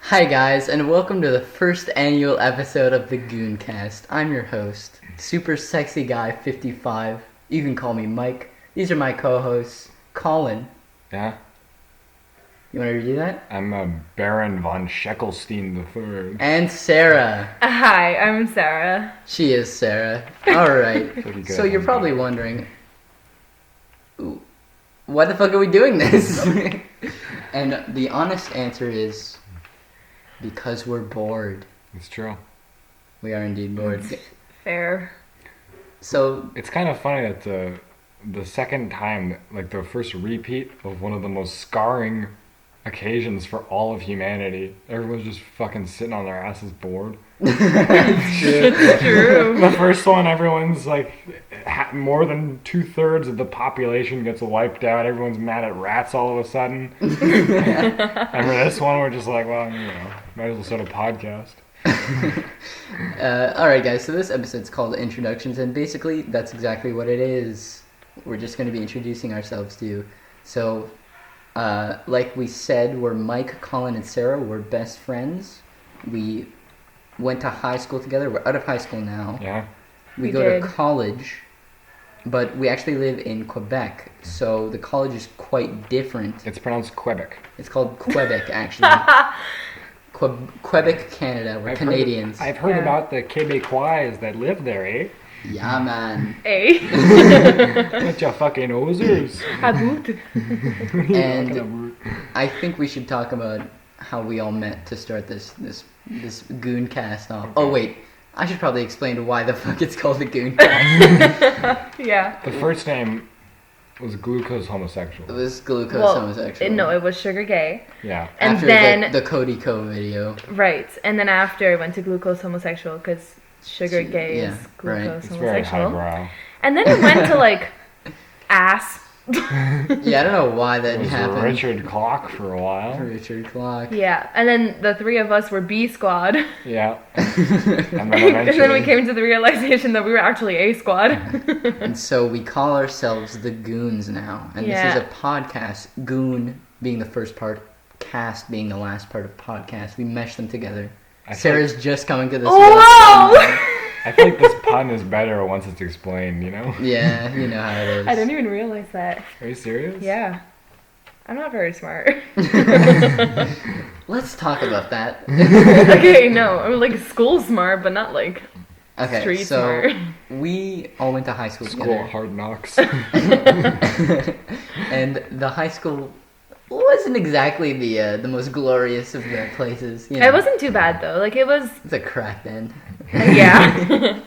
Hi guys, and welcome to the first annual episode of the Gooncast. I'm your host, super sexy guy 55. You can call me Mike. These are my co-hosts, Colin. Yeah? You want to redo that? I'm Baron von Scheckelstein III. And Sarah. Hi, I'm Sarah. She is Sarah. Alright, Pretty good. so you're probably wondering, why the fuck are we doing this? And the honest answer is, because we're bored. It's true. We are indeed bored. Fair. So, It's kind of funny that the second time, like the first repeat of one of the most scarring occasions for all of humanity, everyone's just fucking sitting on their asses bored. It's true. The first one, everyone's like, more than 2/3 of the population gets wiped out. Everyone's mad at rats all of a sudden. And for this one, we're just like, well, might as well start a podcast. Alright guys, so this episode's called Introductions, and basically that's exactly what it is. We're just going to be introducing ourselves to you. So, like we said, we're Mike, Colin, and Sarah. We're best friends. We went to high school together. We're out of high school now. Yeah. We We go did. to college, but we actually live in Quebec, so the college is quite different. It's pronounced Quebec. It's called Quebec, actually. Quebec, Canada. We're Canadians. I've heard Yeah. about the Quebecois that live there, eh? Yeah, man. Hey. Bunch of fucking osers. Aboot. And I think we should talk about how we all met to start this Gooncast off. Oh wait, I should probably explain why the fuck it's called the Gooncast. Yeah. The first name was Glucose It Homosexual. was glucose Well, homosexual. no, it was Sugar Gay. Yeah. And After then, the Cody Co video. right. And then after, I went to Glucose Homosexual because Sugar Gay Yeah, is right. Glucose It's very Homosexual. highbrow. And then it went to like ass. Yeah, I don't know why It that was happened. Richard Clock for a while. Richard Clock. Yeah. And then the three of us were B Squad. Yeah. And then And then we eventually, came to the realization that we were actually A Squad. And so we call ourselves the Goons now. And Yeah. this is a podcast. Goon being the first part, cast being the last part of podcast. We mesh them together. I feel, Sarah's just coming to this. Oh, realization. I feel like this pun is better once it's explained, you know? Yeah, you know how it is. I didn't even realize that. Are you serious? Yeah. I'm not very smart. Let's talk about that. Okay, no. I'm like school smart, but not like Okay, street so smart. we all went to high school School together. hard knocks. And the high school wasn't exactly the most glorious of the places. You know, It wasn't too bad though. Like it was, It's a crack den. yeah,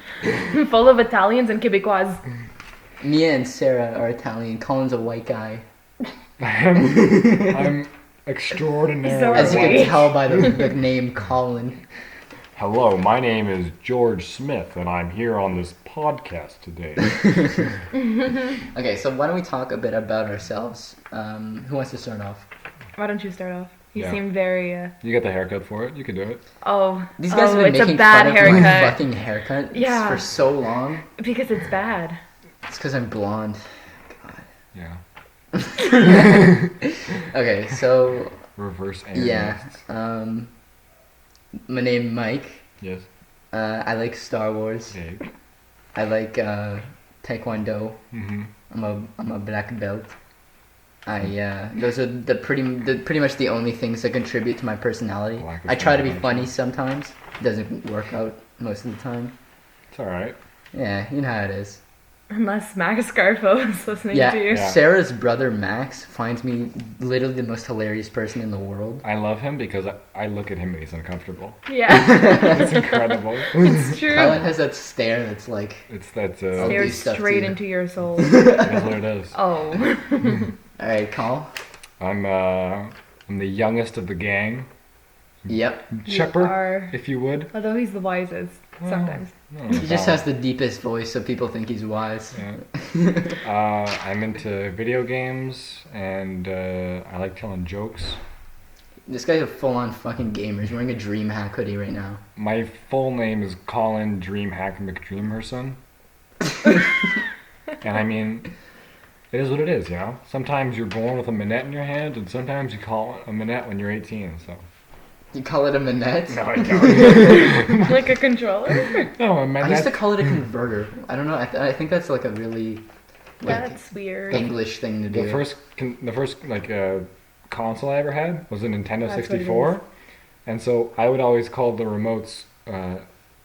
full of Italians and Quebecois. Mia and Sarah are Italian. Colin's a white guy. I'm extraordinary. So As you Right. can tell by the name Colin. Hello, my name is George Smith, and I'm here on this podcast today. Okay, so why don't we talk a bit about ourselves? Who wants to start off? Why don't you start off? You Yeah. seem very. You get the haircut for it. You can do it. Oh, These guys have been it's making a bad fun of my haircut fucking haircut Yeah. for so long. because it's bad. It's because I'm blonde. Yeah. Okay, so Reverse yeah, analysts. my name is Mike. Yes. I like Star Wars. Okay. I like Taekwondo. Mm-hmm. I'm a black belt. Those are pretty much the only things that contribute to my personality. Black is I try to be fine. funny sometimes. It doesn't work out most of the time. It's alright. Yeah, you know how it is. Unless Max Scarfo is listening Yeah, to you. Yeah. Sarah's brother Max finds me literally the most hilarious person in the world. I love him because I look at him and he's uncomfortable. Yeah, It's incredible. it's true. Colin has that stare that's like, That's I'll do Stares stuff to straight you. into your soul. that's what it is. Oh. alright, Colin. I'm the youngest of the gang. Yep. You Chipper, are- if you would. Although he's the wisest sometimes. No, He just no. has the deepest voice, so people think he's wise. Yeah. I'm into video games and I like telling jokes. This guy's a full-on fucking gamer. He's wearing a DreamHack hoodie right now. My full name is Colin Dreamhack McDreamerson. And I mean, it is what it is, you know? Sometimes you're born with a manette in your hand, and sometimes you call it a manette when you're 18, so. You call it a manette? No, I don't. Like a controller? No, a I manette. used to call it a converter. I don't know. I think that's like a really That's weird. English thing to do. The first console I ever had was a Nintendo That's what it 64, and so I would always call the remotes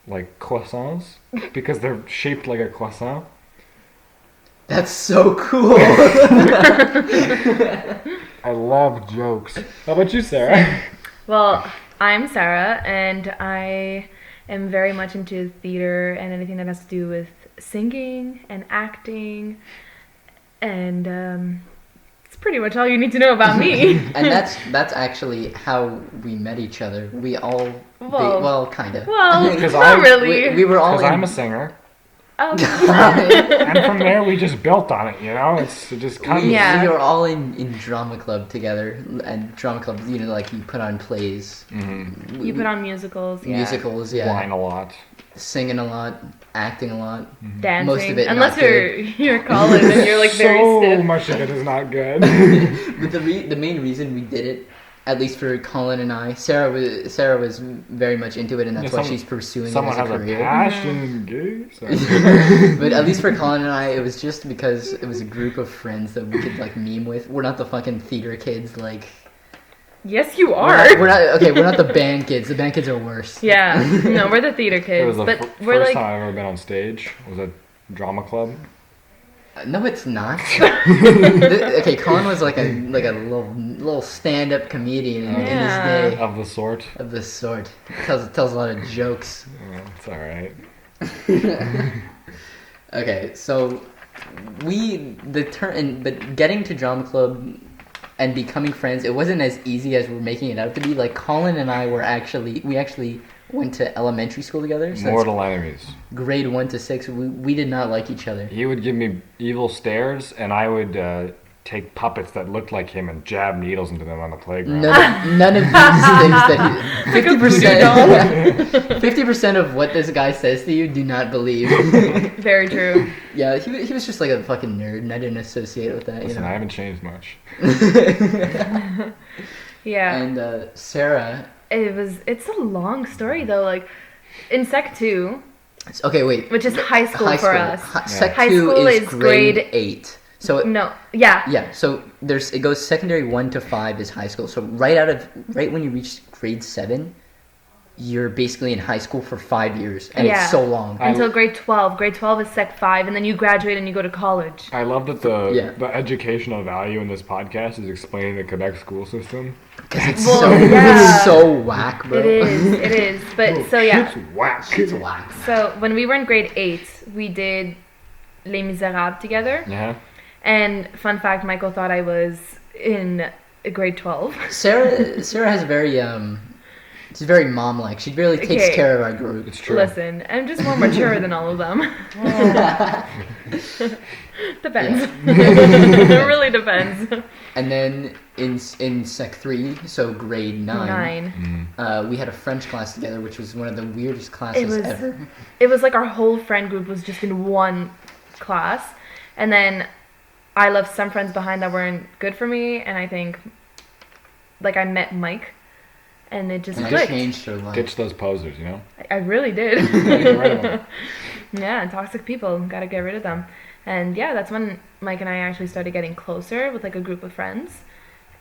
like croissants because they're shaped like a croissant. That's so cool. I love jokes. How about you, Sarah? Well, I'm Sarah, and I am very much into theater and anything that has to do with singing and acting, and it's pretty much all you need to know about me. And that's actually how we met each other. We all, Well, kind of. Well, Because not really. We were all. Because I'm a singer, Oh, and from there we just built on it. You know, it just comes. Yeah. We were all in drama club together, and drama club, like you put on plays. Mm-hmm. you put on musicals, yeah. Musicals, yeah. Whine a lot. Singing a lot, acting a lot. Dancing. Most of it Unless not you're college and you're like very So stiff. much of it is not good. But the main reason we did it, at least for Colin and I, Sarah was very much into it, and that's why she's pursuing it Someone as a has a career. passion, gay. Sorry. But at least for Colin and I, it was just because it was a group of friends that we could like meme with. We're not the fucking theater kids, like. Yes, you We're are. we're not the band kids. The band kids are worse. Yeah. No, we're the theater It kids, was the but we're first like. time I've ever been on stage. Was a drama club. No, it's not. Okay, Colin was like a little stand-up comedian in Yeah. his day Of the sort. of this sort. Tells a lot of jokes. Oh, it's all right. Okay, so but getting to drama club and becoming friends, it wasn't as easy as we're making it out to be. Like Colin and I we actually went to elementary school together. So that's Mortal enemies. grade 1 to 6. We did not like each other. He would give me evil stares, and I would take puppets that looked like him and jab needles into them on the playground. None of these things that he, Like a voodoo 50% of what this guy says to you, do not believe. Very true. Yeah, he was just like a fucking nerd, and I didn't associate with that. Listen, I haven't changed much. Yeah. And Sarah. It's a long story though. Like in Sec 2, Okay, wait. which is high school for us. Sec High 2 school is is grade grade- 8. So No. Yeah. yeah, so it goes secondary 1 to 5 is high school. So right when you reach grade 7, you're basically in high school for 5 years, and Yeah. it's so long. Until grade 12. Grade 12 is Sec 5, and then you graduate and you go to college. I love that the educational value in this podcast is explaining the Quebec school system. Because it's Well, so yeah. it's so whack, bro. It is. But so yeah. It's whack. It's whack. So when we were in grade 8, we did Les Miserables together. Yeah. And fun fact, Michael thought I was in grade 12. Sarah has a very she's very mom-like. She really takes Okay. care of our group. It's true. Listen, I'm just more mature than all of them. Depends. It really depends. And then in Sec 3, so grade 9, we had a French class together, which was one of the weirdest classes ever. It was like our whole friend group was just in one class. And then I left some friends behind that weren't good for me. And I think, like, I met Mike. And it just And I clicked. changed her life. Ditch those posers, you know? I really did. Get rid of them. Yeah, toxic people. Gotta get rid of them. And yeah, that's when Mike and I actually started getting closer with like a group of friends.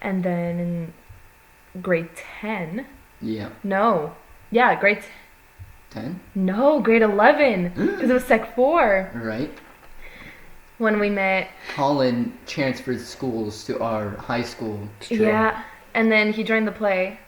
And then in grade 10. Yeah. No. Yeah, grade 10? No, grade 11. Because it was Sec 4 Right. when we met. Colin transferred schools to our high school. It's true. Yeah. And then he joined the play.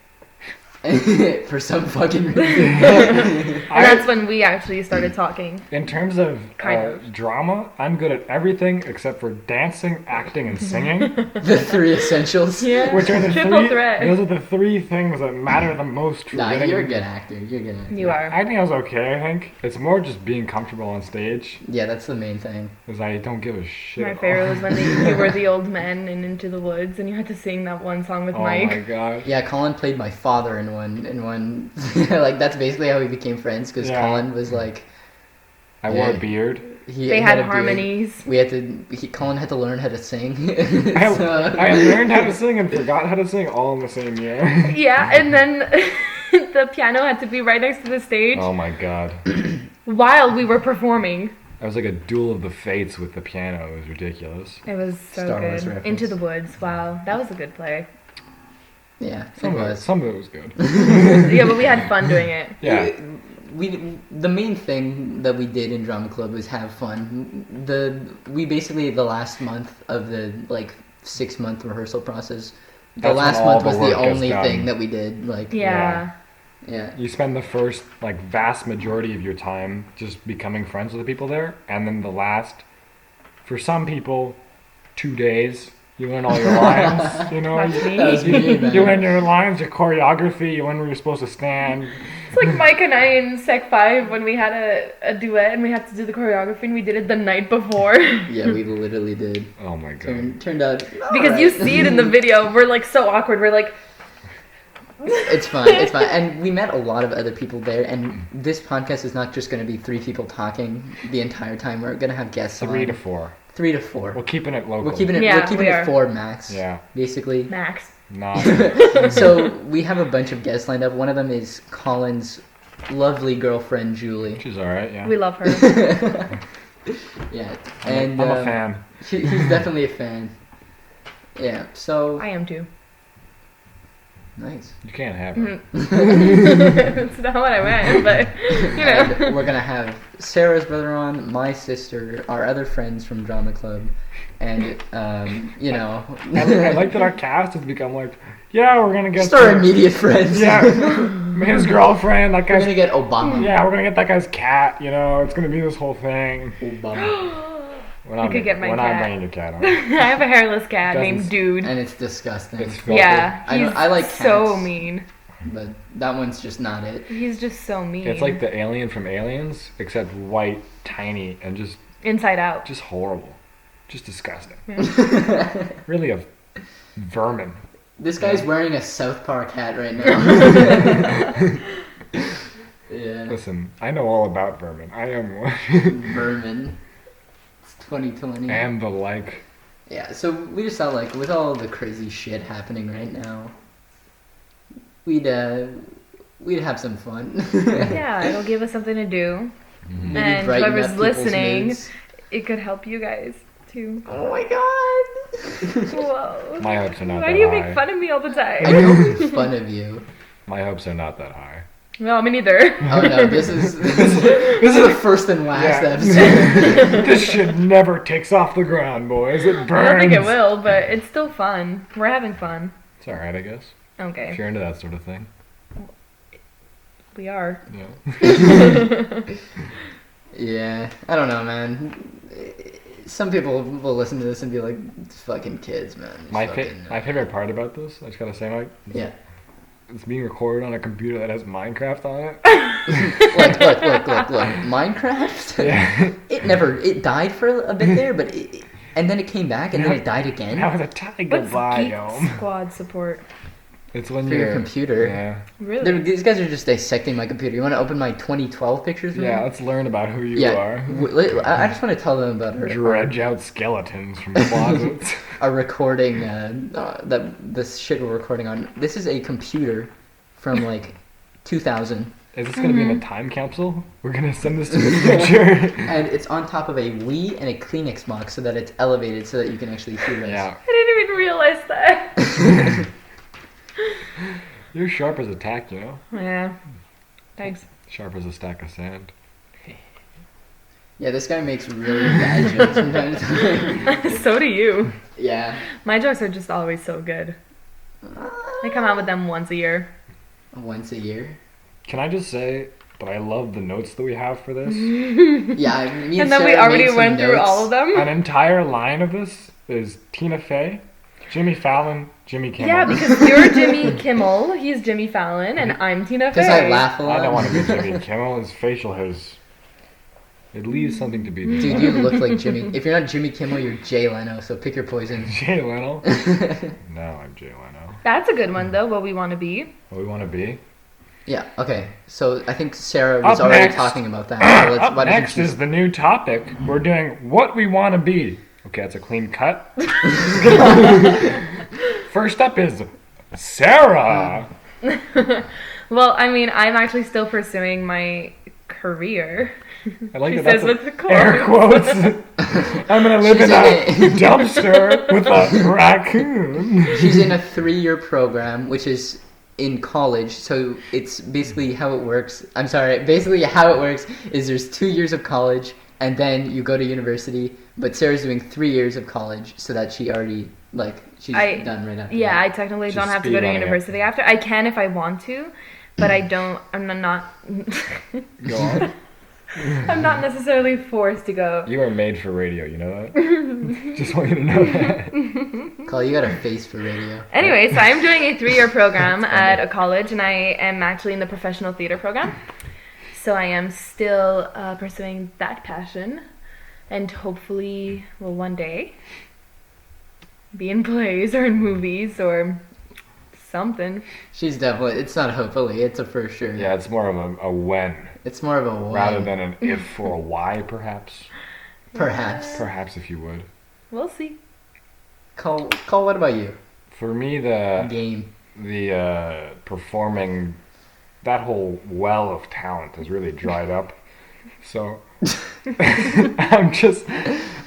For some fucking reason. And that's when we actually started talking. In terms of Kind of. drama, I'm good at everything except for dancing, acting, and singing. The 3 essentials. Yeah. Which are the Triple three, threat. Those are the 3 things that matter the most for Nah, getting... you're a good actor. You're a good actor. You are. Acting I was okay, I think. It's more just being comfortable on stage, Yeah, that's the main thing. because I don't give a shit. My at favorite all. was when you were the old men in Into the Woods and you had to sing that one song with Oh Mike. my god. Yeah, Colin played my father in one. Like that's basically how we became friends because Yeah. Colin was like I wore Yeah. a beard. They had a beard. harmonies. We had to. Colin had to learn how to sing. I So- learned how to sing and forgot how to sing all in the same year. Yeah, and then the piano had to be right next to the stage Oh my god. while we were performing. That was like a duel of the fates with the piano. It was ridiculous. It was so Star Wars good. reference. Into the Woods. Wow, that was a good play. Yeah, Some it of it, was. some of it was good. Yeah, but we had fun doing it. Yeah. The main thing that we did in drama club was have fun. We basically the last month of the 6-month rehearsal process. The That's when last all month the was the work gets only done. thing that we did. Yeah. Yeah. You spend the first vast majority of your time just becoming friends with the people there, and then the last, for some people, 2 days. You learn all your lines, you know. That's me. That was me, man. You learn your lines, your choreography. You learn where you're supposed to stand. It's like Mike and I in Sec 5 when we had a duet and we had to do the choreography and we did it the night before. Yeah, we literally did. Oh my god. Turned out Because you see it in the video. We're so awkward. We're like, It's fine. It's fine. And we met a lot of other people there. And this podcast is not just going to be 3 people talking the entire time. We're going to have guests. 3 on. to 4. 3 to 4. We're keeping it local. We're keeping it. Yeah, we're keeping we it are. 4 max. Yeah. Basically. Max. Not. So we have a bunch of guests lined up. One of them is Colin's lovely girlfriend Julie. She's all right. Yeah. We love her. Yeah, I'm and a fan. He's definitely a fan. Yeah. So I am too. nice. You can't have her. That's not what I meant, but you know. And we're gonna have Sarah's brother on, my sister, our other friends from drama club, and you know, I like that our cast has become yeah, we're gonna get just our immediate friends. Yeah, his girlfriend. That We're guy's. gonna get Obama. Yeah, we're gonna get that guy's cat. You know, it's gonna be this whole thing. Obama. We're not, could get my we're cat. not bringing your cat on. I have a hairless cat Doesn't- named Dude. And it's disgusting. It's filthy. Yeah, I he's know- I like so cats. mean. But that one's just not it. He's just so mean. It's like the alien from Aliens, except white, tiny, and just Inside Out. horrible, just disgusting. Yeah. Really a vermin. This guy's wearing a South Park hat right now. Yeah. Listen, I know all about vermin. I am one. Vermin. It's 2020. And the like. Yeah, so we just thought with all the crazy shit happening right now, we'd have some fun. Yeah, it'll give us something to do. Maybe And brighten whoever's up people's listening, moods. it could help you guys too. Oh my god! Whoa. My hopes are not Why that do you high. make fun of me all the I time? don't make fun of you. My hopes are not that high. No, me neither. Oh no, this is the first and last Yeah. episode. This shit never takes off the ground, boys. It burns. I don't think it will, but it's still fun. We're having fun. It's alright, I guess. If Okay. you're into that sort of thing. We are. Yeah. Yeah, I don't know, man. Some people will listen to this and be like, "Fucking kids, man." These My fucking, favorite part about this, I just gotta say, Mike, yeah. it's being recorded on a computer that has Minecraft on it. Look. Minecraft. Yeah. It died for a bit there, but and then it came back and then it died again. Now it's a tiger What's biome. Geek Squad support? It's when For you're your computer. Yeah. Really? These guys are just dissecting my computer. You want to open my 2012 pictures? From Yeah, me? let's learn about who you Yeah. are. I just want to tell them about Dredge out skeletons from closets. our recording. This shit we're recording on. This is a computer from 2000, Is this gonna be in a time capsule? We're gonna send this to the future. and it's on top of a Wii and a Kleenex box, so that it's elevated, so that you can actually hear us. Yeah. I didn't even realize that. You're sharp as a tack, you know? Yeah. Thanks. Sharp as a stack of sand. Yeah, this guy makes really bad jokes sometimes. So do you. Yeah. My jokes are just always so good. I come out with them once a year. Once a year. Can I just say that I love the notes that we have for this? Yeah, me And then we Sarah already made some went through notes. all of them. An entire line of this is Tina Fey, Jimmy Fallon, Jimmy Kimmel. Yeah, because you're Jimmy Kimmel, he's Jimmy Fallon, and I'm Tina Fey. Because I laugh a lot. I don't want to be Jimmy Kimmel. His facial hair it leaves something to be Dude, you look like Jimmy. If you're not Jimmy Kimmel, you're Jay Leno, so pick your poison. Jay Leno. No, I'm Jay Leno. That's a good one, though, what we want to be. What we want to be. Yeah, okay. So I think Sarah was Up already next. talking about that. So Up why don't you next choose- is the new topic. We're doing what we want to be. Okay, that's a clean cut. First up is Sarah. Well, I mean, I'm actually still pursuing my career. I like She that. says That's with the air quotes. quotes. I'm gonna live She's in a in it. dumpster with a raccoon. She's in a 3-year program, which is in college. So it's basically how it works. I'm sorry. Basically, how it works is there's 2 years of college, and then you go to university. But Sarah's doing 3 years of college, so that she already she's done right after. Yeah, that. I technically She's don't have to go to speedrunning it. university after. I can if I want to, but I don't. I'm not. Go on. I'm not necessarily forced to go. You are made for radio, you know that? Just want you to know that. Cole, you got a face for radio. Anyway, so I'm doing a 3-year program That's funny. at a college, and I am actually in the professional theater program. So I am still pursuing that passion, and hopefully, will one day be in plays or in movies or something. She's definitely. It's not hopefully. It's a for sure. Yeah, it's more of a when It's more of a when. rather than an if or a why, perhaps. Perhaps. Perhaps if you would. We'll see. Cole, what about you? For me, the Game. performing, that whole well of talent has really dried up. So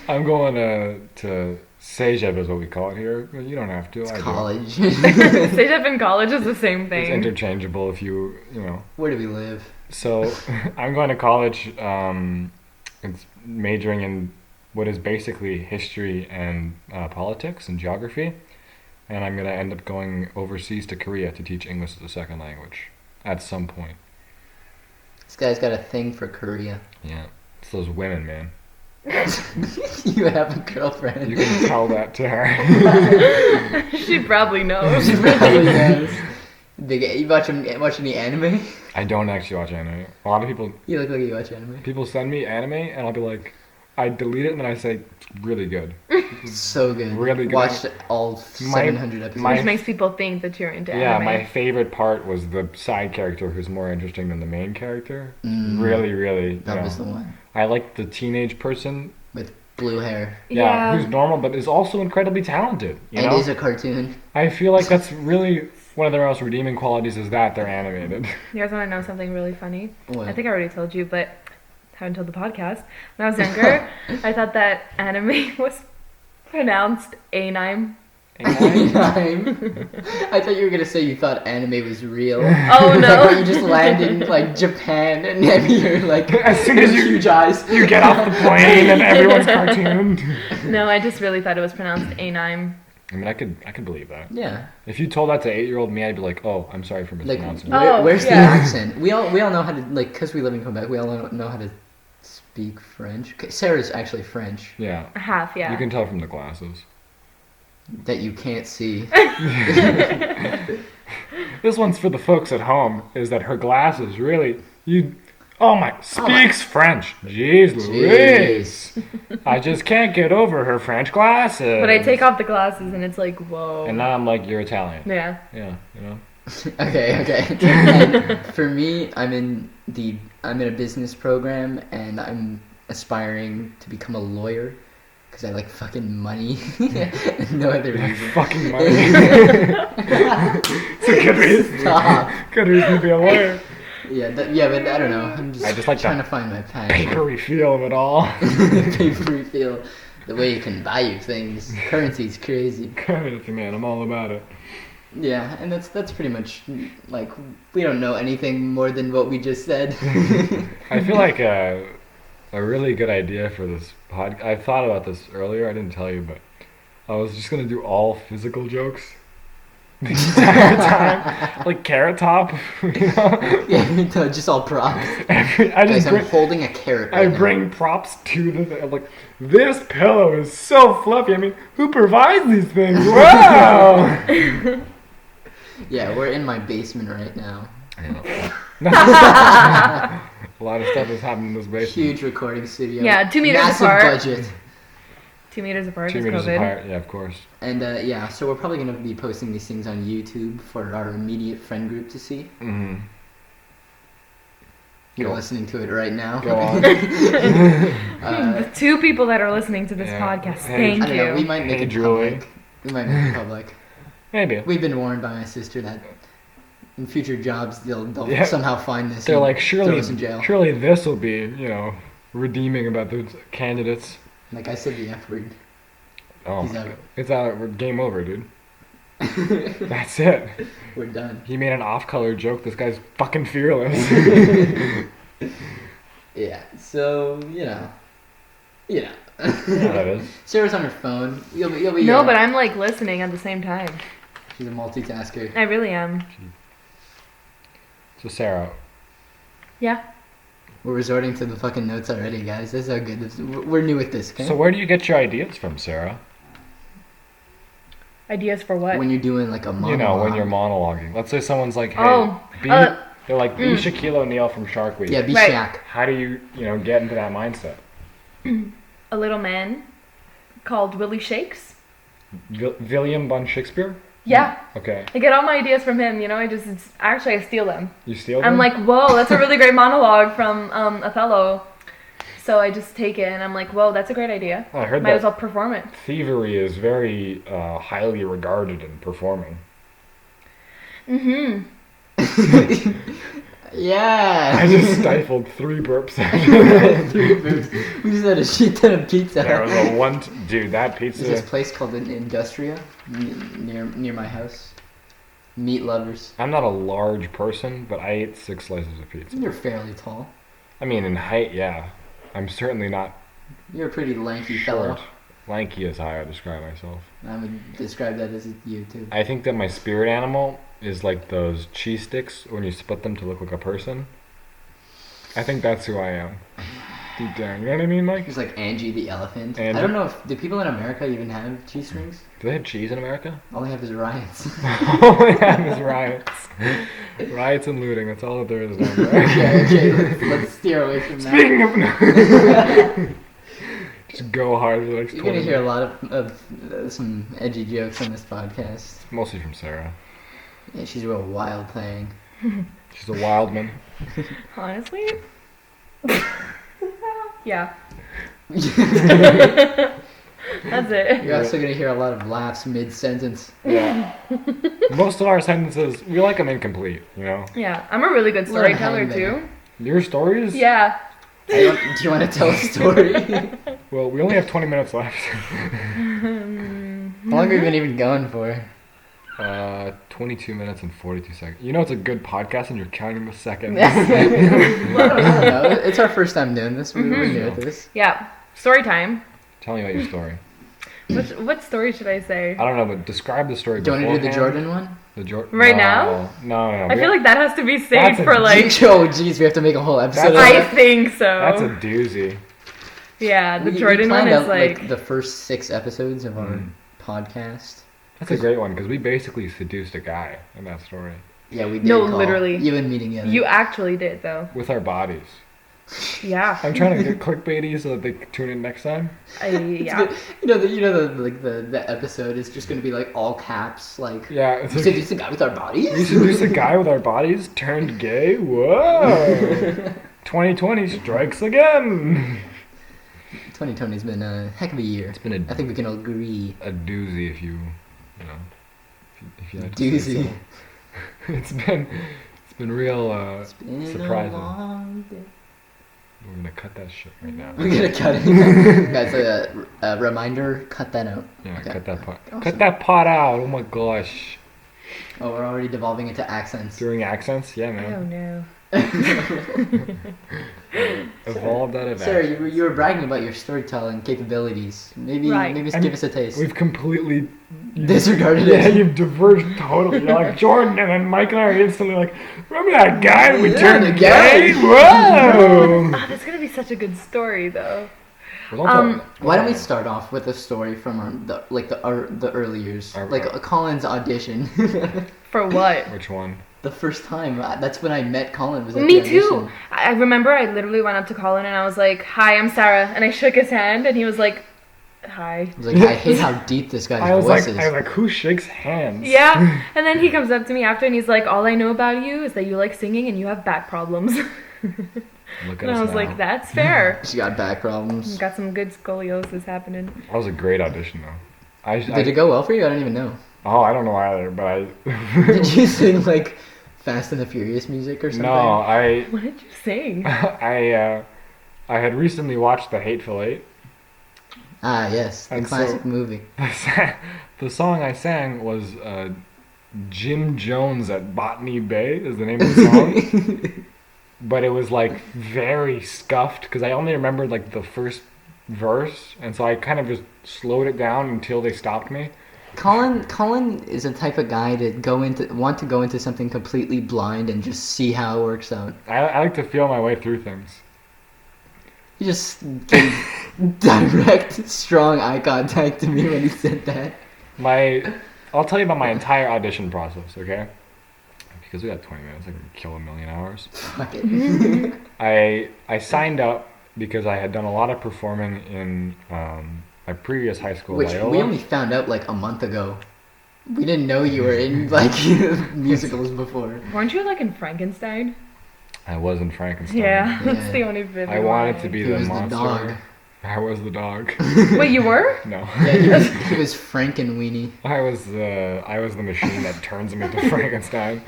I'm going to Sejeb is what we call it here. You don't have to. It's I do. college. Stage up in college is the same It's thing. interchangeable if you know. Where do we live? So I'm going to college. It's majoring in what is basically history and politics and geography. And I'm going to end up going overseas to Korea to teach English as a second language at some point. This guy's got a thing for Korea. Yeah. It's those women, man. You have a girlfriend. You can tell that to her. She probably knows. She probably knows. You watch any anime? I don't actually watch anime. A lot of people You look like you watch anime. send me anime and I'll be like, I delete it and then I say, it's really good. So good. Really good. Watched all 700 episodes. Which makes people think that you're into Yeah, anime. my favorite part was the side character who's more interesting than the main character. Mm. Really, really. That was the one. I like the teenage person. With blue hair. Yeah, who's normal but is also incredibly talented. You And know? is a cartoon. I feel like that's really one of their most redeeming qualities is that they're animated. You guys want to know something really funny? What? I think I already told you, but haven't told the podcast. When I was younger, I thought that anime was pronounced anime. I thought you were gonna say you thought anime was real. Oh It's no! like when you just land in like Japan and then you're like As soon as you- huge eyes. You get off the plane and everyone's cartooned. No, I just really thought it was pronounced anime. I mean, I could believe that. Yeah. If you told that to 8-year-old me, I'd be like, oh, I'm sorry for Like mispronouncing. Oh, where's the yeah. accent? We all know how to like because we live in Quebec. We all know how to speak French. Okay, Sarah's actually French Yeah. Half, yeah. You can tell from the glasses. that you can't see. This one's for the folks at home, is that her glasses really, speaks French. Jeez Louise. I just can't get over her French glasses. But I take off the glasses and it's like, whoa. And now I'm like, you're Italian. Yeah. Yeah, you know? Okay. And for me, I'm in a business program and I'm aspiring to become a lawyer because I like fucking money. No other reason. Fucking money. It's a good reason. Stop. Good reason to be a lawyer. Yeah, but I don't know. I'm just, I just like trying that to find my passion. papery feel of it all. Papery feel. The way you can value things. Currency's crazy. Currency, man, I'm all about it. Yeah, and that's pretty much like we don't know anything more than what we just said. I feel like a really good idea for this podcast. I thought about this earlier. I didn't tell you, but I was just gonna do all physical jokes the entire time, like Carrot Top. You know? Yeah, no, just all props. I Guys, just I'm holding a carrot. I Right now. bring props to the I'm like, this pillow is so fluffy. I mean, who provides these things? Wow. Yeah, we're in my basement right now. A lot of stuff has happened in this basement. Huge recording studio. Yeah, 2 meters Massive apart. budget. 2 meters apart. 2 is meters COVID. apart, yeah, of course. And yeah, so we're probably going to be posting these things on YouTube for our immediate friend group to see. Mm-hmm. You're Go- listening to it right now. Go on. The 2 people that are listening to this Yeah. podcast, Hey, thank I don't know, we you. might make Hey, it Julie. public. We might make it public. Maybe. We've been warned by my sister that in future jobs, they'll Yeah. somehow find this. They're and like, throw us in jail. surely this will be, redeeming about those candidates. Like I said, the F word. Oh, He's out. it's out. We're game over, dude. That's it. We're done. He made an off-color joke. This guy's fucking fearless. Yeah. So Yeah, that is. Sarah's on her phone. You'll be. No, but I'm like listening at the same time. She's a multitasker. I really am. So Sarah, Yeah. We're resorting to the fucking notes already, guys. This is how good we're new at this. Okay? so where do you get your ideas from, Sarah? Ideas for what? When you're doing like a monologue. When you're monologuing. Let's say someone's like, hey, Oh, they're like, be Shaquille O'Neal from Shark Week. Yeah, be Right. Shaq. How do you, get into that mindset? A little man called Willie Shakes. William von Shakespeare? Yeah. Okay. I get all my ideas from him, I steal them. You steal I'm them? like, whoa, that's a really great monologue from Othello. So I just take it and I'm like, whoa, that's a great idea. I heard Might as that well perform it. thievery is very highly regarded in performing. Mm-hmm. Yeah. I just stifled 3 burps. 3 boobs. We just had a shit ton of pizza. There was a dude, that pizza. There's this place called an Industria near my house. Meat lovers. I'm not a large person, but I ate 6 slices of pizza. You're fairly tall. I mean, in height, yeah. I'm certainly not You're a pretty lanky fellow. short. Lanky is how I describe myself. I would describe that as you too. I think that my spirit animal is like those cheese sticks when you split them to look like a person. I think that's who I am. Deep down. You know what I mean, Mike? He's like Angie the elephant. Angie. I don't know do people in America even have cheese strings? Do they have cheese in America? All they have is riots. All they have is riots. Riots and looting. That's all that there is down there. okay, let's steer away from that. Speaking of... Just go hard for the next You're 20 gonna hear a minutes. lot of some edgy jokes on this podcast. Mostly from Sarah. Yeah, she's a real wild thing. She's a wild man. Honestly? Yeah. That's it. You're also gonna hear a lot of laughs mid-sentence. Yeah. Most of our sentences, we like them incomplete, Yeah. I'm a really good Let 'em storyteller hang there. too. Your stories? Yeah. Do you want to tell a story? Well, we only have 20 minutes left. How long have you been even going for? 22 minutes and 42 seconds. You know it's a good podcast and you're counting the seconds. Well, I don't know. It's our first time doing this. We're new at this. Yeah. Story time. Tell me about your story. What story should I say? I don't know, but describe the story Do you want to do the beforehand. Jordan one? The Jordan? Right now? No. I feel like that has to be That's saved a for like. Oh, jeez, we have to make a whole episode. That's- of I that. think so. That's a doozy. Yeah, the We Jordan one planned is out, like. the first 6 episodes of our podcast. That's a great one because we basically seduced a guy in that story Yeah, we did. No, call literally. You and me together. You actually did though. with our bodies. Yeah. I'm trying to get clickbaity so that they tune in next time. Yeah. the episode is just gonna be like all caps, like Yeah, it's we like, seduced a guy with our we bodies. seduced a guy with our bodies, turned gay. Whoa! 2020 strikes again. 2020's been a heck of a year. It's been I think we can all agree. a doozy if you like to say Doozy. so. It's been real It's been surprising. a long day. We're gonna cut that shit right now. We're gonna cut it. Guys, a reminder: cut that out. Yeah, Okay. cut that part. Awesome. Cut that part out. Oh my gosh. Oh, we're already devolving into accents. Doing accents, yeah, Oh man. no. Evolved out of Sarah, accents. you were bragging about your storytelling capabilities. Maybe Right. give us a taste. We've completely Disregarded Yeah, it. you've diverged totally. You're like Jordan, and then Mike and I are instantly like, remember that guy that we Yeah, turned the gay? guy. Whoa! Oh, that's gonna be such a good story though. Why don't we start off with a story from the early years, like Colin's audition. For what? Which one? The first time, that's when I met Colin. Was at Me the too. audition. I remember I literally went up to Colin and I was like, "Hi, I'm Sarah," and I shook his hand and he was like, "Hi." I was like, I hate how deep this guy's I was voice like, is. who shakes hands? Yeah, and then he comes up to me after and he's like, "All I know about you is that you like singing and you have back problems." Look at And us I was now. like, "That's fair." She got back problems. Got some good scoliosis happening. That was a great audition, though. Did it go well for you? I don't even know. Oh, I don't know either, but I. Did you sing like Fast and the Furious music or something? No, What did you sing? I had recently watched The Hateful Eight. Ah, yes, the And classic so- movie. The song I sang was Jim Jones at Botany Bay is the name of the song. But it was like very scuffed because I only remembered like the first verse, and so I kind of just slowed it down until they stopped me. Colin is a type of guy to want to go into something completely blind and just see how it works out. I like to feel my way through things. He just gave direct, strong eye contact to me when he said that. I'll tell you about my entire audition process, okay? Because we got 20 minutes, I can kill a million hours. Fuck it. I signed up because I had done a lot of performing in my previous high school, Which Loyola. we only found out like a month ago. We didn't know you were in like musicals before. Weren't you like in Frankenstein? I was in Frankenstein. Yeah, Yeah. that's the only bit. I wanted to be He the was the monster. dog. I was the dog. Wait, you were? No. Yeah, he was Frankenweenie. I was the machine that turns him into Frankenstein.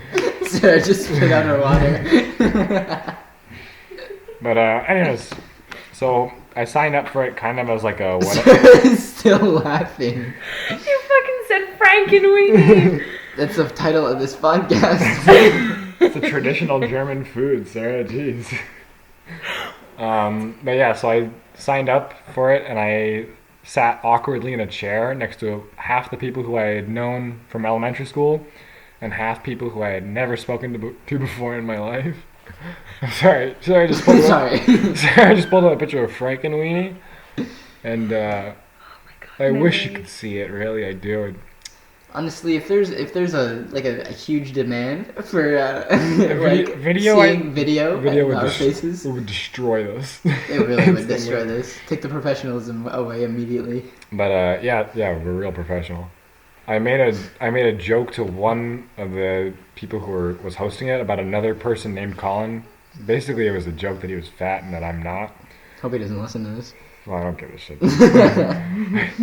Sarah just spit out her water. But anyways, so I signed up for it kind of as like a what? Sarah's still laughing. You fucking said Frankenweenie. That's the title of this podcast. It's a traditional German food, Sarah. Jeez. But yeah, so I signed up for it, and I sat awkwardly in a chair next to half the people who I had known from elementary school, and half people who I had never spoken to before in my life. I'm sorry. Sorry, I just pulled Sorry. Sarah just pulled up a picture of Frankenweenie, and I wish you could see it. Really, I do. Honestly, if there's a huge demand for video- seeing video would of our faces, it would destroy this. it really would destroy this. Take the professionalism away immediately. But yeah, we're real professional. I made a joke to one of the people who was hosting it about another person named Colin. Basically, it was a joke that he was fat and that I'm not. Hope he doesn't listen to this. Well, I don't give a shit.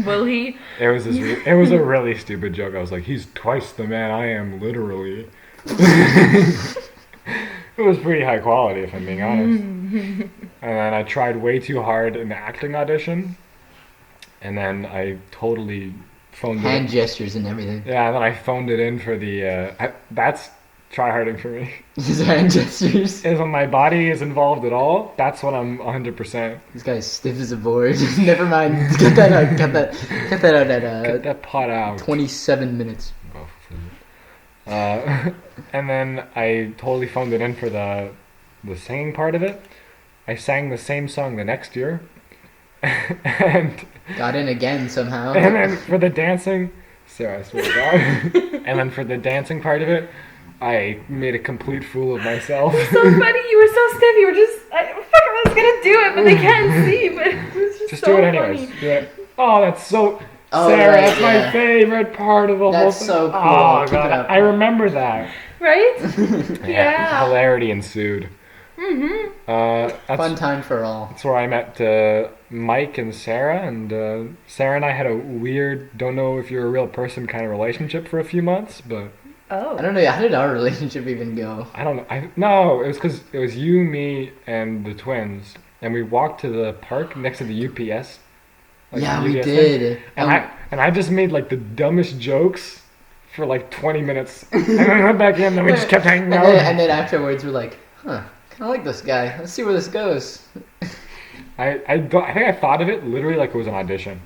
Will he? It was a really stupid joke. I was like, he's twice the man I am, literally. It was pretty high quality, if I'm being honest. And then I tried way too hard in the acting audition, and then I totally phoned Hand it. gestures and everything. Yeah, and then I phoned it in for the. That's tryharding for me. His hand gestures. Is when my body is involved at all, that's when I'm 100%. This guy's stiff as a board. Never mind. Get that out. Get that out Get at that pot out. 27 minutes. And then I totally phoned it in for the singing part of it. I sang the same song the next year. and Got in again somehow. and then for the dancing, Sarah, I swear to God. And then for the dancing part of it, I made a complete fool of myself. So funny. You were so stiff. You were just. I was gonna do it, but they can't see. But it was just Just so do it anyways. funny. Do it. Oh, that's so. Oh, Sarah, right, that's yeah. my favorite part of the whole That's thing. so cool. Oh, Keep God, it up. I remember that. Right? Yeah. Yeah. Hilarity ensued. Mhm. Fun time for all. That's where I met Mike and Sarah, and Sarah and I had a weird, don't know if you're a real person kind of relationship for a few months, but Oh. I don't know. How did our relationship even go? I don't know. No, it was because it was you, me, and the twins, and we walked to the park next to the UPS. Yeah, the we UPS thing, did. and I just made like the dumbest jokes for like 20 minutes, and then I went back in, and we just kept hanging out. And then afterwards, we're like, huh, kind of like this guy. Let's see where this goes. I think I thought of it literally like it was an audition,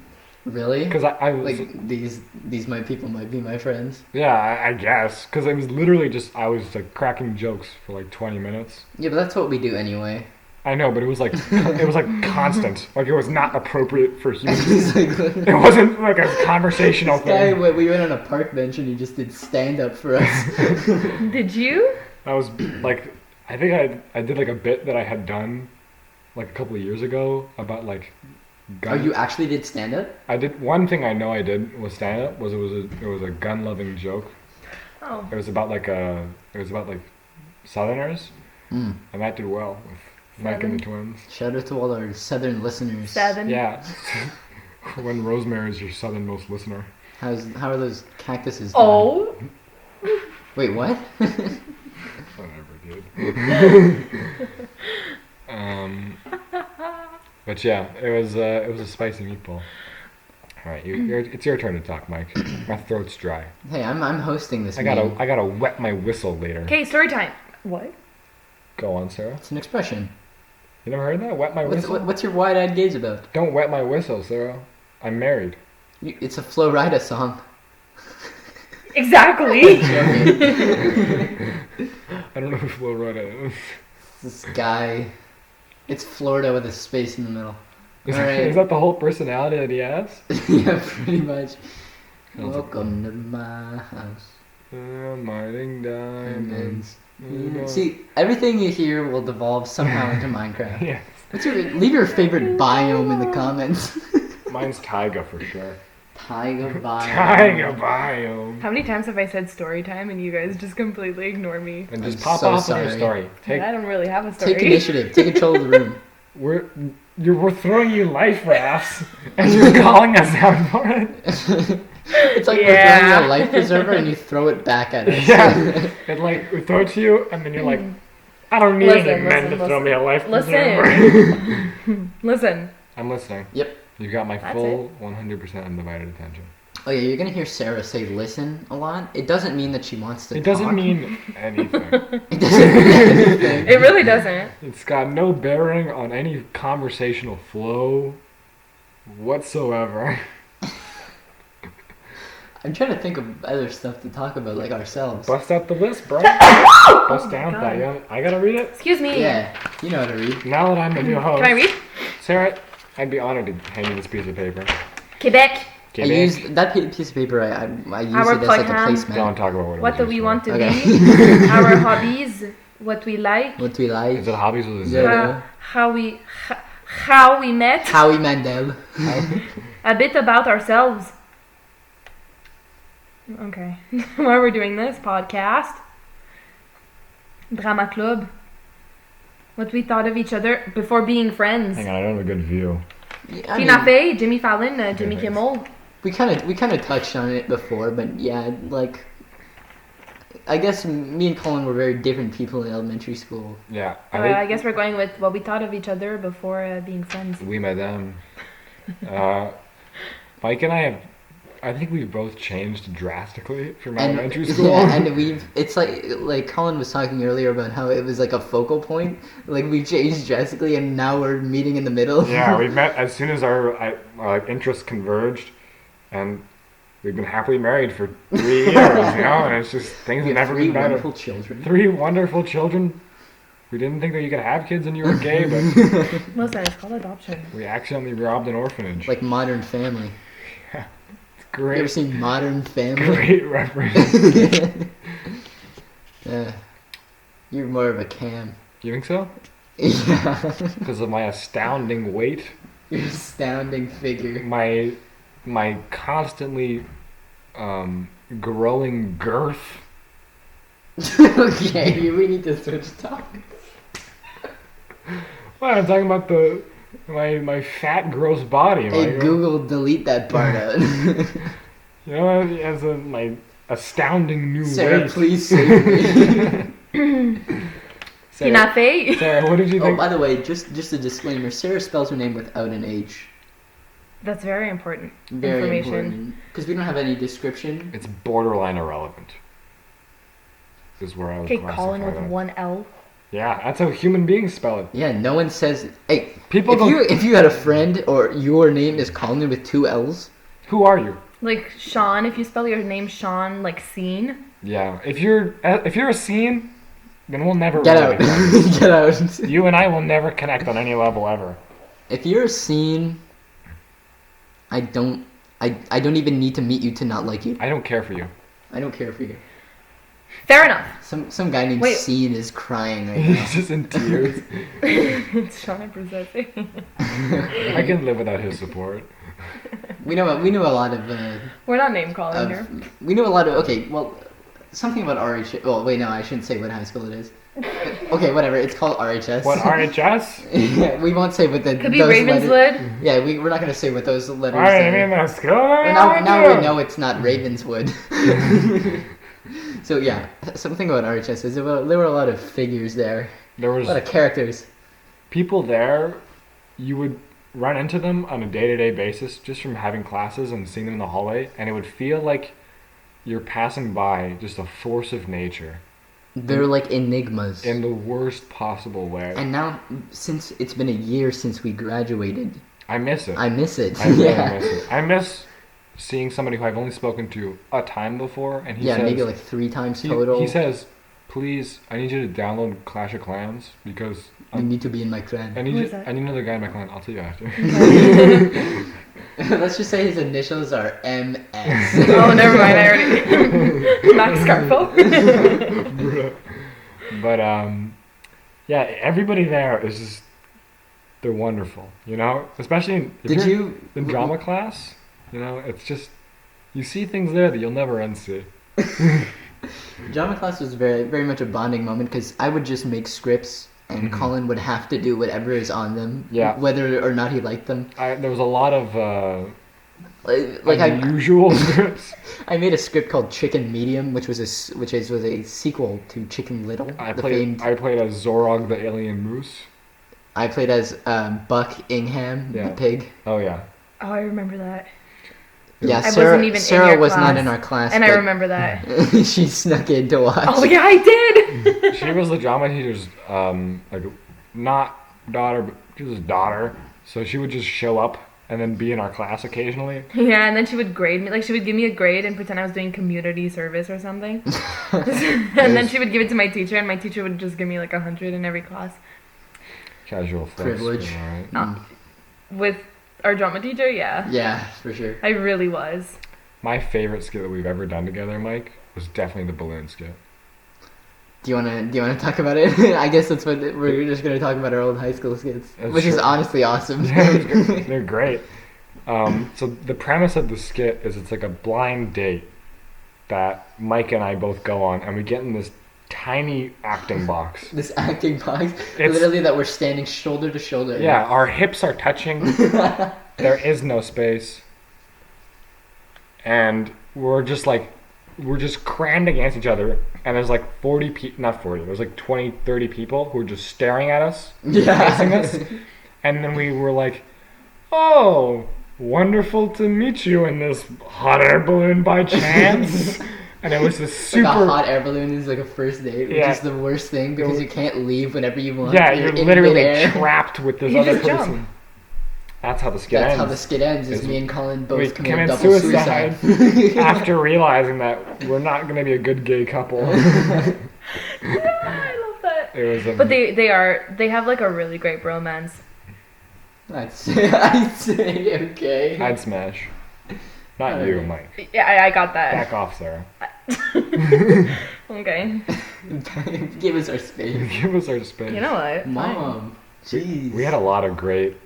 Really? because I was Like these people might be my friends. yeah, I guess, because it was literally just I was like cracking jokes for like 20 minutes. Yeah, but that's what we do anyway. I know, but it was like constant. Like it was not appropriate for humans. He's like, It wasn't like a conversational this guy, thing. we went on a park bench and he just did stand up for us. Did you? I was like, I think I did like a bit that I had done like a couple of years ago about like Oh, gun. you actually did stand up? I did one thing I know I did was stand up. It was a gun loving joke. Oh. It was about like Southerners, Mm. and that did well with Mike and the twins. Shout out to all our southern listeners. 7. Yeah. When Rosemary is your southernmost listener. How are those cactuses doing? Oh. Wait, what? But yeah, it was a spicy meatball. All right, it's your turn to talk, Mike. My throat's dry. Hey, I'm hosting this. I gotta wet my whistle later. Okay, story time. What? Go on, Sarah. It's an expression. You never heard that? Wet my whistle. What's your wide-eyed gaze about? Don't wet my whistle, Sarah. I'm married. It's a Flo Rida song. Exactly. I don't know who Flo Rida is. This guy. It's Florida with a space in the middle. Is, All right. is that the whole personality that he has? Yeah, pretty much. Sounds Welcome to my house. Mining diamonds. See, everything you hear will devolve somehow into Minecraft. Yes. Leave your favorite biome in the comments. Mine's taiga for sure. Taiga biome. Taiga biome. How many times have I said story time and you guys just completely ignore me? And just I'm pop so off with your sorry. story. I don't really have a story. Take initiative. Take control of the room. We're throwing you life rafts, and you're calling us out for it. It's like we're throwing a life preserver and you throw it back at us. Yeah. It like we throw it to you, and then you're like, I don't need any men to throw me a life preserver. Listen. I'm listening. Yep. You got my That's full 100% undivided attention. Oh yeah, you're gonna hear Sarah say "listen" a lot. It doesn't mean that she wants to. It doesn't talk. mean anything. It doesn't mean anything. It really doesn't. It's got no bearing on any conversational flow whatsoever. I'm trying to think of other stuff to talk about, like ourselves. Bust out the list, bro. Bust down God. that. I gotta read it. Excuse me. Yeah, you know how to read. Now that I'm the new host. Can I read? Sarah, I'd be honored to hand you this piece of paper. Quebec. I used that piece of paper. I use Our it as like a podcast. placemat. Don't talk about What do it was we used want for. to Okay. be? Our hobbies. What we like. What we like. Is it hobbies with a Z? Yeah. How we met. Howie Mandel. A bit about ourselves. Okay. Why we're doing this podcast. Drama Club. What we thought of each other before being friends. Hang on, I don't have a good view. Yeah, I Tina mean, Fey, Jimmy Fallon, Jimmy Okay, Kimmel. we kind of touched on it before, but yeah, like I guess me and Colin were very different people in elementary school. Yeah, I guess we're going with what we thought of each other before being friends. we met them. Mike and I think we've both changed drastically from elementary school. Yeah, and it's like Colin was talking earlier about how it was like a focal point. Like we changed drastically, and now we're meeting in the middle. Yeah, we met as soon as our like interests converged, and we've been happily married for 3 years. You know, and it's just things have never been better. 3 wonderful children. 3 wonderful children. We didn't think that you could have kids when you were gay, but Listen, it's called adoption. we accidentally robbed an orphanage. Like Modern Family. You ever Great, seen Modern Family? great reference. You're more of a Cam. You think so? Yeah. Because of my astounding weight, You're astounding figure. my constantly growing girth. Okay, we need to switch topics. Well, I'm talking about my fat, gross body. Hey, Like, Google, delete that part out. You know, as my astounding new Sarah, weight. please save me. Tina Fey. Sarah, what did you Oh, think? by the way, just a disclaimer. Sarah spells her name without an H. That's very important Very information. important. Because we don't have any description. It's borderline irrelevant. Is where I would Okay, classify Colin with that. one L. Yeah, that's how human beings spell it. Yeah, no one says. Hey, People if you had a friend or your name is Colin with 2 L's. Who are you? Like Sean, if you spell your name Sean like scene. Yeah, if you're a scene, then we'll never Get really out. connect. Get out. You and I will never connect on any level ever. If you're a scene, I don't even need to meet you to not like you. I don't care for you. I don't care for you. Fair enough. Some guy named Wait. Scene is crying right now. He's just in tears. It's Sean Brazetti. I can live without his support. We know a lot of. We're not name calling here. We know a lot of. Okay, well, something about RH. Well, wait, no, I shouldn't say what high school it is. Okay, whatever. It's called RHS. What, RHS? Yeah, we won't say what the. Could be those Ravenswood. letters- Yeah, we're not gonna say what those letters. Why, are. you mean the school? Now we know it's not Ravenswood. So yeah, something about RHS is there were a lot of figures there, There a was lot of characters. people there, you would run into them on a day-to-day basis just from having classes and seeing them in the hallway, and it would feel like you're passing by just a force of nature They're like enigmas. in the worst possible way. And now, since it's been a year since we graduated, I miss it. I miss it. I really Yeah. miss it. I miss seeing somebody who I've only spoken to a time before, and he Yeah, says, maybe like 3 times he, total. he says, please, I need you to download Clash of Clans because You need to be in my clan. I need Who you, is that? I need another guy in my clan. I'll tell you after. Let's just say his initials are MS. Oh, never mind. I already Max Scarfo. But yeah, everybody there is just they're wonderful. You know, especially if Did you're you? in drama class. You know, it's just you see things there that you'll never unsee. Drama class was very, very much a bonding moment because I would just make scripts and Mhm. Colin would have to do whatever is on them, Yeah. whether or not he liked them. There was a lot of Like unusual scripts. I made a script called Chicken Medium, which was a sequel to Chicken Little. I the played famed. as Zorog the alien moose. I played as Buck Ingham, Yeah. the pig. Oh yeah. Oh, I remember that. Yeah, I Sarah, wasn't even in Sarah your was class, not in our class, And I but remember that. she snuck in to watch. Oh yeah, I did. She was the drama teacher's like not daughter, but she was his daughter. So she would just show up and then be in our class occasionally. Yeah, and then she would grade me. Like, she would give me a grade and pretend I was doing community service or something. And then she would give it to my teacher, and my teacher would just give me like 100 in every class. Casual flex. Privilege. Alright. With our drama teacher, yeah. Yeah, for sure. I really was. My favorite skit that we've ever done together, Mike, was definitely the balloon skit. Do you wanna talk about it? I guess that's what we're just gonna talk about our old high school skits, That's which is true. honestly awesome. They're great. So the premise of the skit is it's like a blind date that Mike and I both go on, and we get in this tiny acting box. This acting box, It's- literally that we're standing shoulder to shoulder. in. Yeah, our hips are touching. There is no space. And we're just crammed against each other, and there's like 40 people, not 40, there's like 20, 30 people who are just staring at us, facing us. And then we were like, oh, wonderful to meet you in this hot air balloon by chance. And it was this super... Like a hot air balloon is like a first date, which Yeah. is the worst thing because you can't leave whenever you want. Yeah, you're in literally midair. trapped with this You other just jump. person. That's how the skit That's ends. how the skit ends. Is Is me and Colin we both commit commit double suicide. suicide. After realizing that we're not going to be a good gay couple. Yeah, I love that. It was a... But they have like a really great bromance. I'd say okay. I'd smash. Not you, Mike. Yeah, I got that. Back off, Sarah. Okay. Give us our space. Give us our space. You know what? Fine. Mom, jeez. We had a lot of great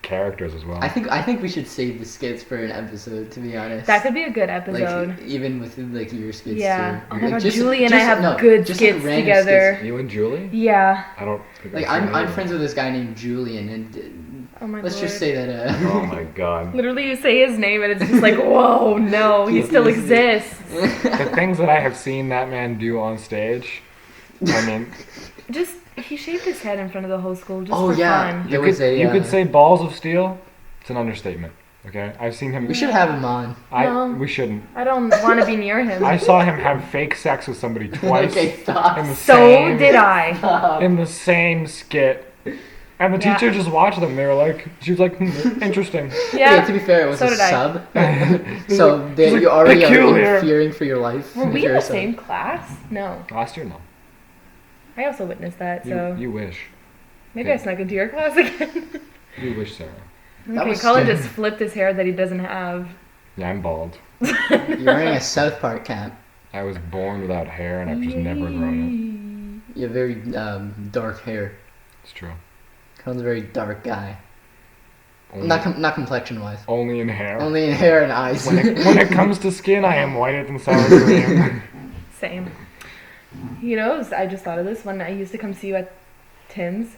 characters as well. I think we should save the skits for an episode. To be honest, That could be a good episode. like even with like your skits. Yeah. too. Oh my Like, god, just- Julie and I just- have no, good just, like, skits random together. You and Julie? Yeah. I don't think Like I've seen I'm either. friends with this guy named Julian, and Oh my let's lord. just say that. Oh my god. Literally, you say his name and it's just like, whoa, no, he still exists. The things that I have seen that man do on stage, I mean, Just, he shaved his head in front of the whole school just Oh, for yeah. fun. There was a, you could say balls of steel. It's an understatement. Okay, I've seen him. we should have him on. No. We shouldn't. I don't want to be near him. I saw him have fake sex with somebody twice Okay, stop. in the So same did I. Stop. in the same skit. And the Yeah. teacher just watched them. They were like, she was like, interesting. Yeah. to be fair, it was So a did I. sub. He's So like- they, he's like, you already are "Peculiar." fearing for your life. Were if we you're in a the sub. same class? No. Last year, no. I also witnessed that, so You wish. maybe I snuck into your class again. You wish, Sarah. That Okay, was Colin scary. just flipped his hair that he doesn't have. Yeah, I'm bald. You're wearing a South Park cap. I was born without hair, and I've just never grown You have very dark hair. it. It's true. Colin's a very dark guy. Only, Not complexion wise. only in hair. Only in hair and eyes. when it comes to skin, I am whiter than sour cream. Same. You know, I just thought of this when I used to come see you at Tim's,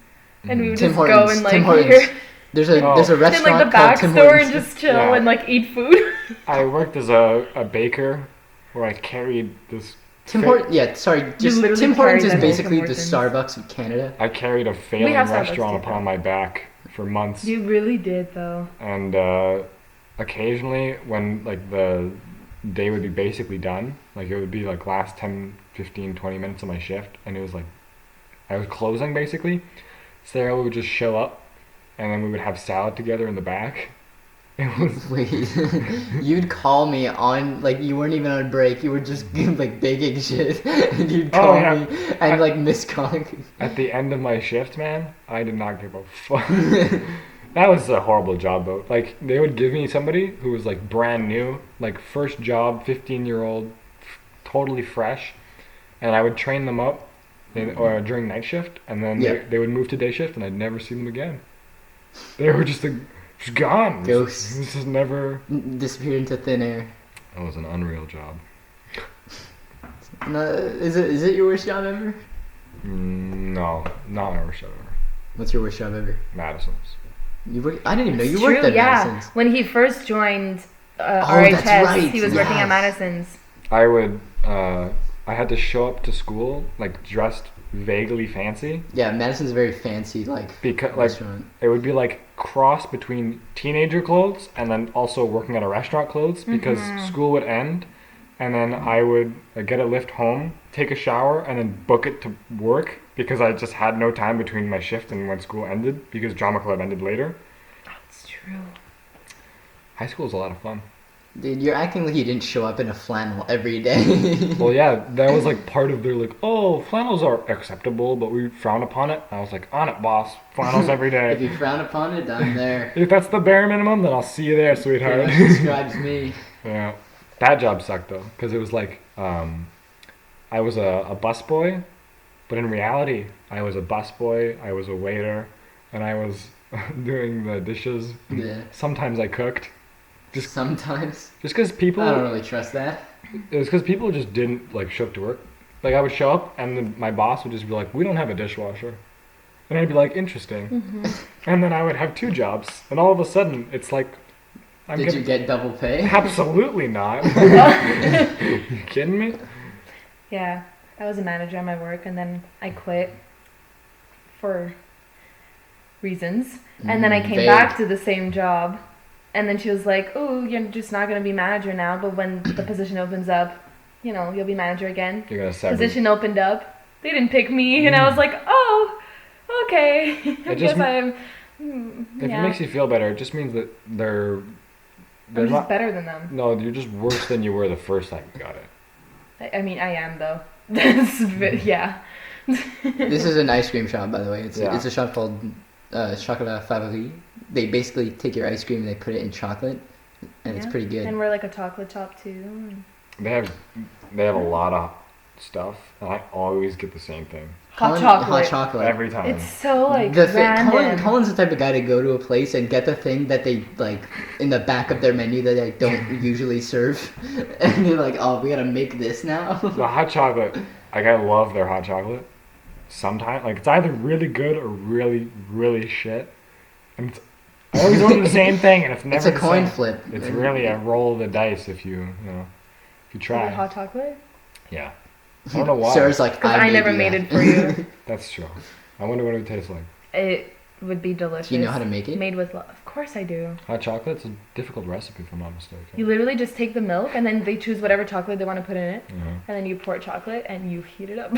and we would Tim just Hortons. go and like Tim Hortons. here There's Oh. a in like restaurant the called back Tim store Hortons. and just chill Yeah. and like eat food. I worked as a baker where I carried this Tim Hortons. Yeah, sorry. Just literally Tim Hortons carry is them basically Tim the Hortons. Starbucks of Canada. I carried a failing have Starbucks restaurant too, upon my back for months. You really did, though. And occasionally when like the day would be basically done, like it would be like last 10, 15, 20 minutes of my shift, and it was like I was closing basically. Sarah would just show up, and then we would have salad together in the back. It was Wait, you'd call me on, like, you weren't even on break. You were just, like, baking shit. And you'd call yeah. me and, like, miss calling. at the end of my shift, man. I did not give a fuck. That was a horrible job though. Like they would give me somebody who was like brand new, like first job, 15-year-old, totally fresh, and I would train them up or during night shift, and then they would move to day shift, and I'd never see them again. They were just like just gone. Ghosts. This is never. Disappeared into thin air. That was an unreal job. No, is it your worst job ever? No, not my worst job ever. What's your worst job ever? Madison's. You work? I didn't even know you It's worked true, at yeah. Madison's. When he first joined that's RHS, right, he was working yes. at Madison's. I would. I had to show up to school like dressed vaguely fancy. Yeah, Madison's a very fancy, like, Because like restaurant. it would be like cross between teenager clothes and then also working at a restaurant clothes, because school would end, and then I would get a lift home, take a shower, and then book it to work because I just had no time between my shift and when school ended because drama club ended later. It's true. High school was a lot of fun. Dude, you're acting like you didn't show up in a flannel every day. Well, yeah, that was like part of their like, oh, flannels are acceptable, but we frown upon it. I was like, on it, boss. Flannels every If day. you frown upon it, I'm there. If that's the bare minimum, then I'll see you there, Pretty sweetheart. much describes me. Yeah, that job sucked though, because it was like I was a busboy, but in reality, I was a busboy, I was a waiter, and I was doing the dishes. Yeah. Sometimes I cooked. Sometimes. Just because people, I don't really trust that. it was because people just didn't like show up to work. Like I would show up, and then my boss would just be like, "We don't have a dishwasher," and I'd be like, "Interesting," and then I would have two jobs, and all of a sudden, it's like, Did you get double pay? Absolutely not. You kidding me? Yeah, I was a manager at my work, and then I quit for reasons. And then I came Vague. back to the same job, and then she was like, "Oh, you're just not gonna be manager now, but when the position opens up, you know, you'll be manager again." You're gonna sever. Position opened up. They didn't pick me, and I was like, "Oh, okay. I just guess I'm." If it makes you feel better, it just means that they're I'm just not. better than them. No, you're just worse than you were the first time you got it. I mean, I am though. That's yeah. This is an ice cream shop, by the way. It's Yeah. it's a shop called Chocolat Favori. They basically take your ice cream and they put it in chocolate, and it's Yeah. pretty good. And we're like a chocolate shop too. They have a lot of stuff, and I always get the same thing Hot Hot chocolate. chocolate. every time. It's so like Colin, random. Colin's the type of guy to go to a place and get the thing that they like in the back of their menu that they don't usually serve, and you're like, "Oh, we gotta make this now." The hot chocolate, like I love their hot chocolate. Sometimes, like it's either really good or really, really shit, and it's always order the same thing, and it's never. It's a the coin same. flip. It's really a roll of the dice if you try. Hot chocolate? Yeah, I don't know why. Sarah's like, Because I never made it for you. That's true. I wonder what it would taste like. It would be delicious. Do you know how to make it? Made with love. Of course I do. Hot chocolate's a difficult recipe, if I'm not mistaken. You literally just take the milk and then they choose whatever chocolate they want to put in it, Yeah. and then you pour chocolate and you heat it up.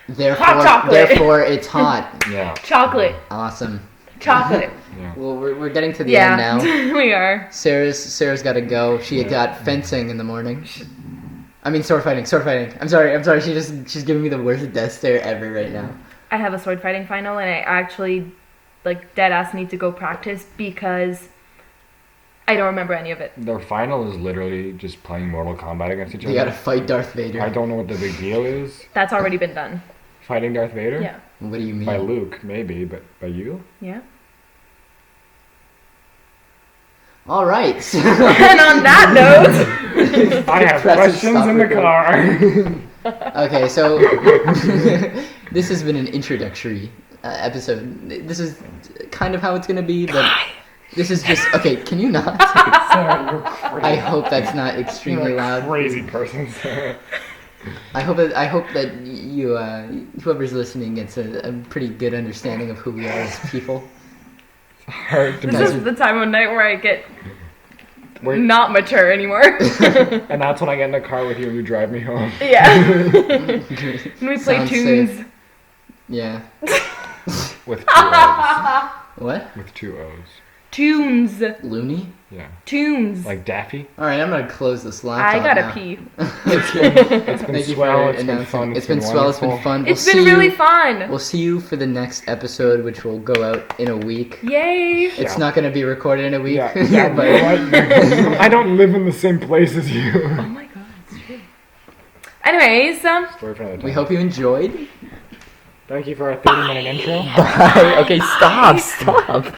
Therefore, chocolate. therefore, it's hot. Yeah. Chocolate. Awesome. Chocolate. Yeah. Well, we're getting to the end Yeah, now. we are. Sarah's got to go. She got fencing in the morning. I mean, sword fighting. I'm sorry. She's giving me the worst death stare ever right now. I have a sword fighting final, and I actually, like, dead ass need to go practice because I don't remember any of it. Their final is literally just playing Mortal Kombat against each You other. gotta fight Darth Vader. I don't know what the big deal is. That's already been done. Fighting Darth Vader? Yeah. What do you mean? By Luke, maybe, but by you? Yeah. All right. And on that note, I have Press questions in the car. Okay, so this has been an introductory episode. This is kind of how it's gonna be, but This is just okay. Can you not? Sarah, you're crazy. I hope that's not You're extremely a loud. crazy person, Sarah. I hope that you whoever's listening gets a pretty good understanding of who we are as people. It's hard to This is the time of night where I get Wait. not mature anymore. And that's when I get in the car with you and you drive me home. Yeah. And we play Sounds tunes. safe. Yeah. With 2 O's. What? With 2 O's. Tunes. Loony? Yeah. Tunes. Like Daffy? Alright, I'm gonna close this laptop I gotta now. pee. It's been Thank you swell, for it's been announcing. fun, It's been swell, it's been wonderful. fun. It's We'll been see really you- fun. We'll see you for the next episode, which will go out in a week. Yay. It's Yeah. not gonna be recorded in a week. Yeah, yeah, but you know what? I don't live in the same place as you. Oh my god, it's true. Anyways, Story for another time. we hope you enjoyed. Thank you for our 30-minute intro. Okay, stop.